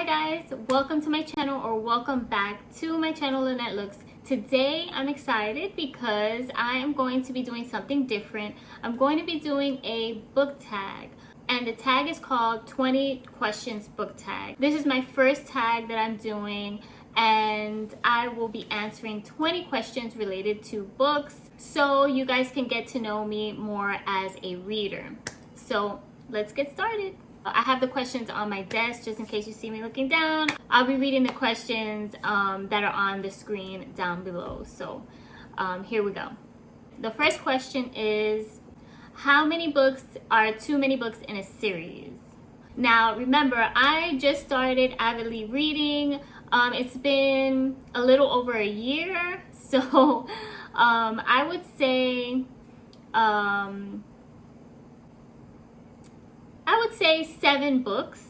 Hi guys, welcome to my channel, or welcome back to my channel, Lenette Looks. Today I'm excited because I am going to be doing something different. I'm going to be doing a book tag, and the tag is called 20 Questions Book Tag. This is my first tag that I'm doing, and I will be answering 20 questions related to books so you guys can get to know me more as a reader. So let's get started. I have the questions on my desk just in case you see me looking down. I'll be reading the questions that are on the screen down below. So here we go. The first question is, how many books are too many books in a series? Now remember, I just started avidly reading. It's been a little over a year, so I would say 7 books.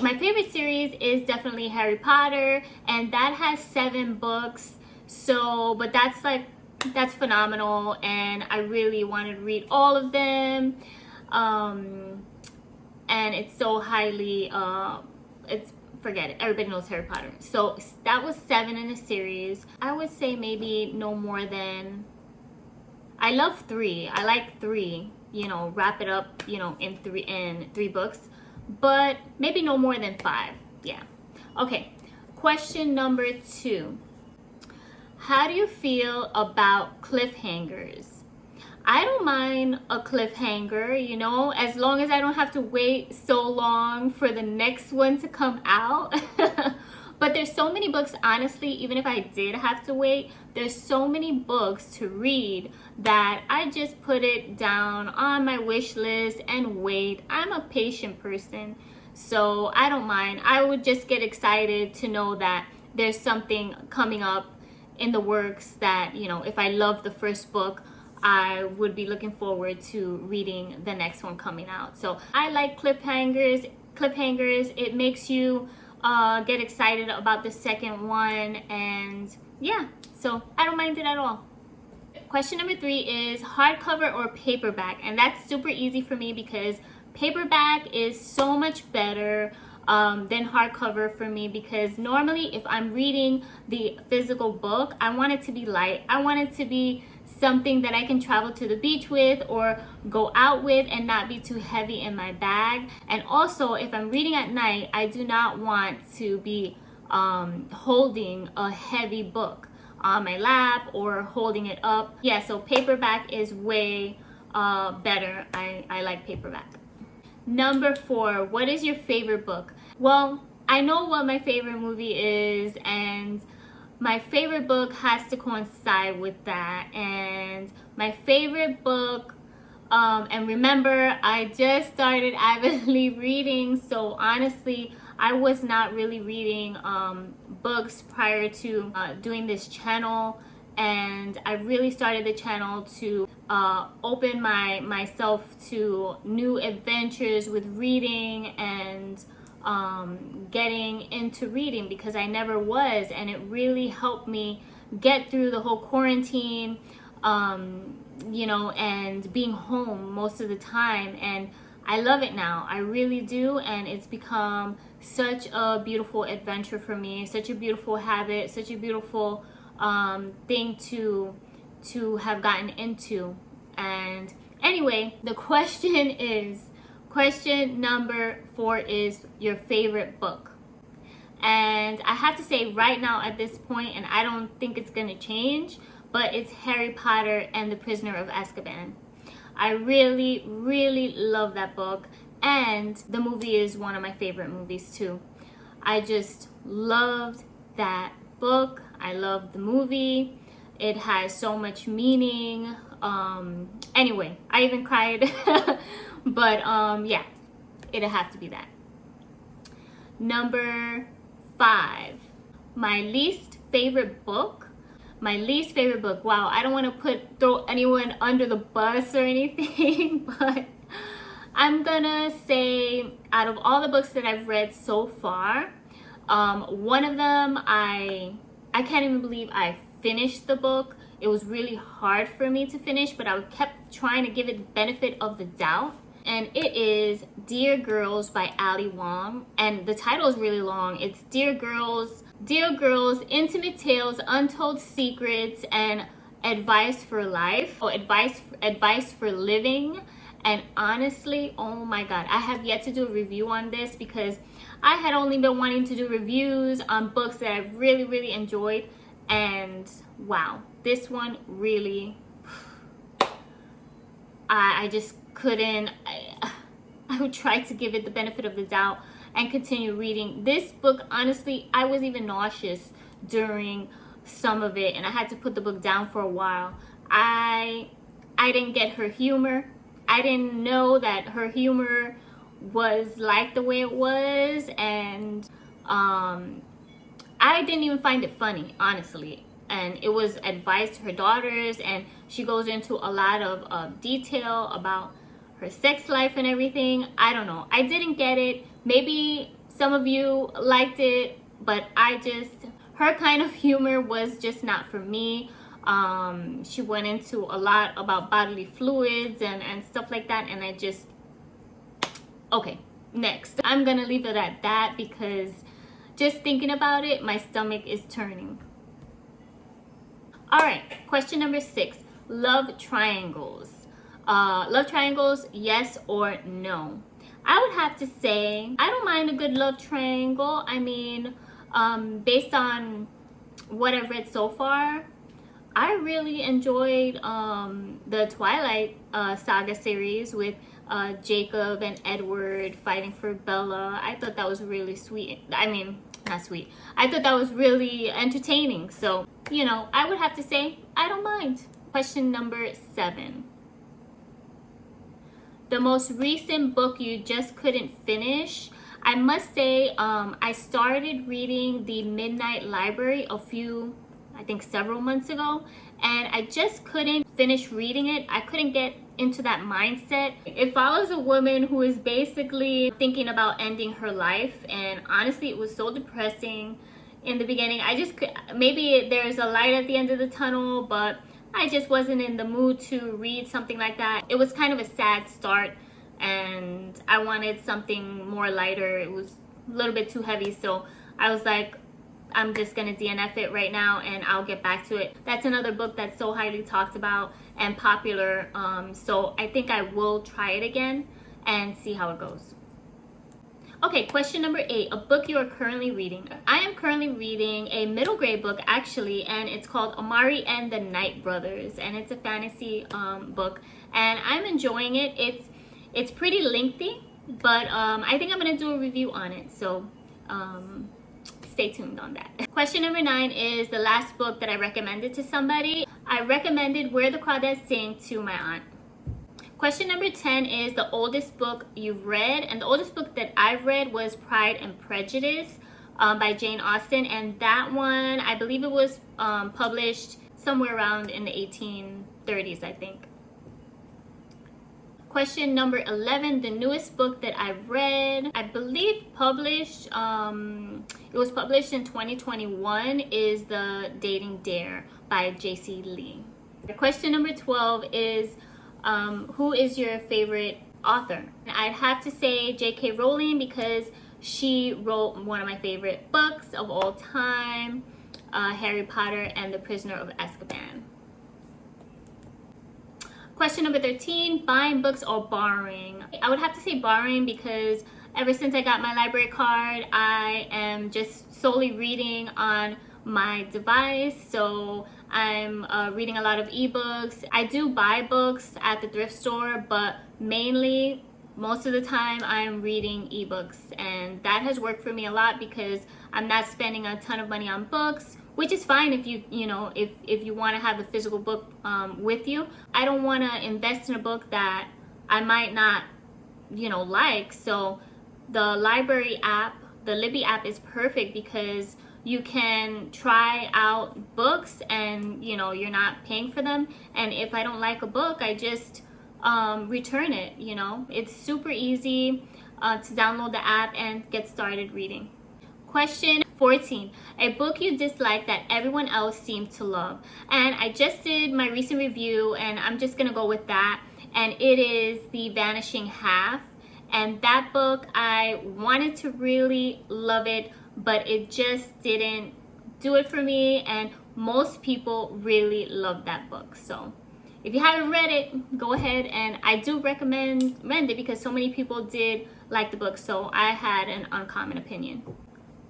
My favorite series is definitely Harry Potter, and that has 7 books. So, but that's phenomenal, and I really wanted to read all of them. And it's so highly, forget it, everybody knows Harry Potter. So that was 7 in a series. I would say maybe no more than, I love 3. I like 3, you know, wrap it up, you know, in 3 books, but maybe no more than 5. Yeah. Okay. Question number 2. How do you feel about cliffhangers? I don't mind a cliffhanger, you know, as long as I don't have to wait so long for the next one to come out. But there's so many books, honestly, even if I did have to wait, there's so many books to read that I just put it down on my wish list and wait. I'm a patient person, so I don't mind. I would just get excited to know that there's something coming up in the works that, you know, if I love the first book, I would be looking forward to reading the next one coming out. So I like cliffhangers. It makes you get excited about the second one, and yeah, so I don't mind it at all. Question number 3 is hardcover or paperback, and that's super easy for me because paperback is so much better than hardcover for me, because normally if I'm reading the physical book, I want it to be light. I want it to be something that I can travel to the beach with or go out with and not be too heavy in my bag. And also, if I'm reading at night, I do not want to be holding a heavy book on my lap or holding it up. Yeah, so paperback is way better. I like paperback. Number 4, what is your favorite book? Well, I know what my favorite movie is, and my favorite book has to coincide with that. And my favorite book, and remember, I just started avidly reading, so honestly, I was not really reading books prior to doing this channel. And I really started the channel to open myself to new adventures with reading and getting into reading, because I never was, and it really helped me get through the whole quarantine, you know, and being home most of the time. And I love it now, I really do, and it's become such a beautiful adventure for me, such a beautiful habit, such a beautiful thing to have gotten into. And anyway, the question is, question number 4 is your favorite book. And I have to say right now at this point, and I don't think it's gonna change, but it's Harry Potter and the Prisoner of Azkaban. I really, really love that book, and the movie is one of my favorite movies too. I just loved that book. I love the movie. It has so much meaning. Anyway, I even cried. But yeah, it'll have to be that. Number 5, my least favorite book. My least favorite book. Wow, I don't want to throw anyone under the bus or anything, but I'm gonna say, out of all the books that I've read so far, one of them, I can't even believe I finished the book. It was really hard for me to finish, but I kept trying to give it the benefit of the doubt. and it is Dear Girls by Ali Wong. And the title is really long. It's Dear Girls, Intimate Tales, Untold Secrets, and Advice for Life, or advice for living. And honestly, oh my god, I have yet to do a review on this because I had only been wanting to do reviews on books that I really enjoyed, and wow, this one really, I just couldn't. I would try to give it the benefit of the doubt and continue reading this book. Honestly, I was even nauseous during some of it, and I had to put the book down for a while. I didn't get her humor. I didn't know that her humor was like the way it was, and I didn't even find it funny, honestly. And it was advice to her daughters, and she goes into a lot of detail about her sex life and everything. I don't know, I didn't get it. Maybe some of you liked it, but her kind of humor was just not for me. She went into a lot about bodily fluids and stuff like that, and I just, okay, next. I'm gonna leave it at that because just thinking about it, my stomach is turning. All right, question number 6, love triangles. Love triangles, yes or no? I would have to say I don't mind a good love triangle. I mean, based on what I've read so far, I really enjoyed the Twilight saga series with Jacob and Edward fighting for Bella. I thought that was really sweet. I mean, not sweet. I thought that was really entertaining. So, you know, I would have to say I don't mind. Question number 7. The most recent book you just couldn't finish. I must say, I started reading The Midnight Library I think several months ago, and I just couldn't finish reading it. I couldn't get into that mindset. It follows a woman who is basically thinking about ending her life, and honestly, it was so depressing in the beginning. Maybe there's a light at the end of the tunnel, but I just wasn't in the mood to read something like that. It was kind of a sad start, and I wanted something more lighter. It was a little bit too heavy, so I was like, I'm just gonna DNF it right now and I'll get back to it. That's another book that's so highly talked about and popular, so I think I will try it again and see how it goes. Okay, question number 8, a book you are currently reading. I am currently reading a middle grade book actually, and it's called Amari and the Night Brothers, and it's a fantasy book, and I'm enjoying it. It's pretty lengthy, but I think I'm gonna do a review on it, so stay tuned on that. Question number 9 is the last book that I recommended to somebody. I recommended Where the Crawdads Sing to my aunt. Question number 10 is the oldest book you've read, and the oldest book that I've read was Pride and Prejudice by Jane Austen, and that one, I believe it was published somewhere around in the 1830s, I think. Question number 11, the newest book that I've read, I believe published, it was published in 2021, is The Dating Dare by J.C. Lee. Question number 12 is, who is your favorite author? I'd have to say J.K. Rowling because she wrote one of my favorite books of all time, Harry Potter and the Prisoner of Azkaban. Question number 13, buying books or borrowing? I would have to say borrowing because ever since I got my library card, I am just solely reading on my device. So I'm reading a lot of ebooks. I do buy books at the thrift store, but mainly, most of the time, I'm reading ebooks. And that has worked for me a lot because I'm not spending a ton of money on books, which is fine if if you want to have a physical book with you. I don't want to invest in a book that I might not, like. So the library app, the Libby app, is perfect because you can try out books and you're not paying for them. And if I don't like a book, I just return it. It's super easy to download the app and get started reading. Question 14, a book you dislike that everyone else seemed to love. And I just did my recent review, and I'm just gonna go with that. and it is the Vanishing half. And that book, I wanted to really love it, but it just didn't do it for me, and most people really love that book. So if you haven't read it, go ahead, and I do recommend it because so many people did like the book, so I had an uncommon opinion.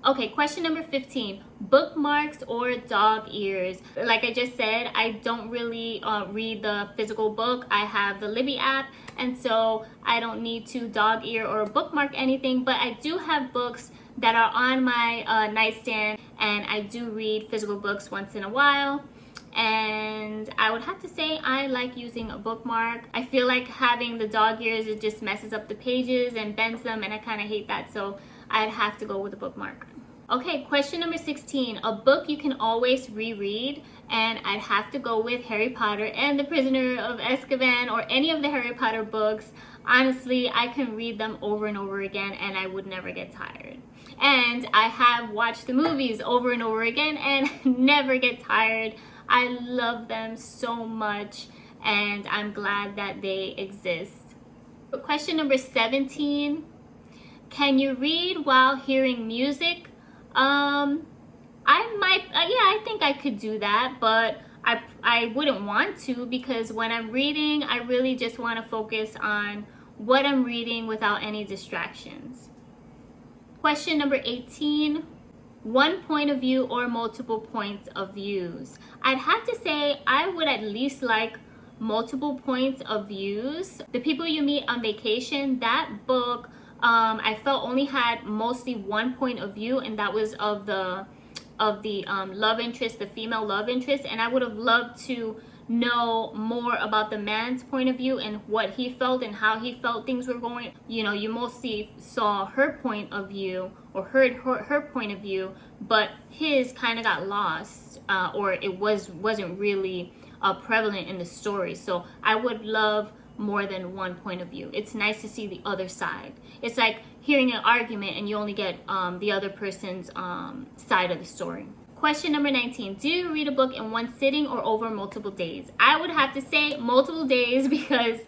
Okay, question number 15, bookmarks or dog ears? Like I just said, I don't really read the physical book. I have the Libby app, and so I don't need to dog ear or bookmark anything, but I do have books that are on my nightstand, and I do read physical books once in a while. And I would have to say I like using a bookmark. I feel like having the dog ears, it just messes up the pages and bends them, and I kind of hate that, so I'd have to go with a bookmark. Okay, question number 16, a book you can always reread, and I'd have to go with Harry Potter and the Prisoner of Azkaban, or any of the Harry Potter books. Honestly, I can read them over and over again and I would never get tired. And I have watched the movies over and over again and never get tired. I love them so much, and I'm glad that they exist. Question number 17, can you read while hearing music? I think I could do that, but I wouldn't want to, because when I'm reading, I really just want to focus on what I'm reading without any distractions. Question number 18, one point of view or multiple points of views? I'd have to say I would at least like multiple points of views. The People You Meet on Vacation, that book, I felt only had mostly one point of view, and that was of the love interest, the female love interest, and I would have loved to know more about the man's point of view and what he felt and how he felt things were going. You know, you mostly saw her point of view or heard her point of view, but his kind of got lost, or it wasn't really prevalent in the story. So I would love more than one point of view. It's nice to see the other side. It's like hearing an argument and you only get the other person's side of the story. Question number 19, do you read a book in one sitting or over multiple days? I would have to say multiple days, because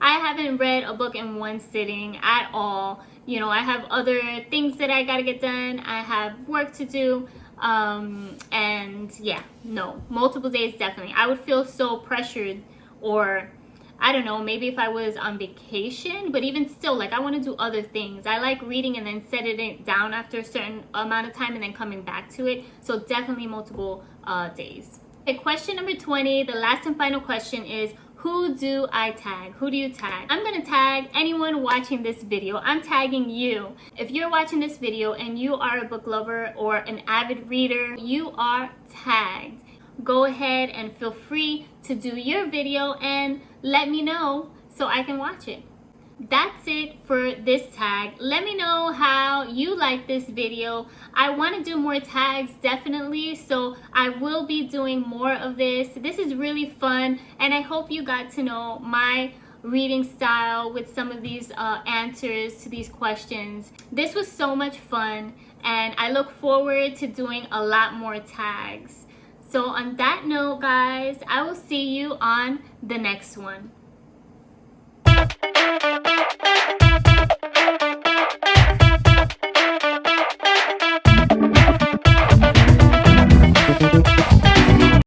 I haven't read a book in one sitting at all. You know, I have other things that I gotta get done. I have work to do. And yeah, no, multiple days definitely. I would feel so pressured, or I don't know, maybe if I was on vacation, but even still, like, I want to do other things. I like reading and then setting it down after a certain amount of time and then coming back to it. So definitely multiple days. Okay, question number 20, the last and final question is, who do I tag? Who do you tag? I'm gonna tag anyone watching this video. I'm tagging you. If you're watching this video and you are a book lover or an avid reader, you are tagged. Go ahead and feel free to do your video and let me know so I can watch it. That's it for this tag. Let me know how you like this video. I want to do more tags, definitely, so I will be doing more of this. This is really fun, and I hope you got to know my reading style with some of these answers to these questions. This was so much fun, and I look forward to doing a lot more tags. So on that note, guys, I will see you on the next one. Thank you.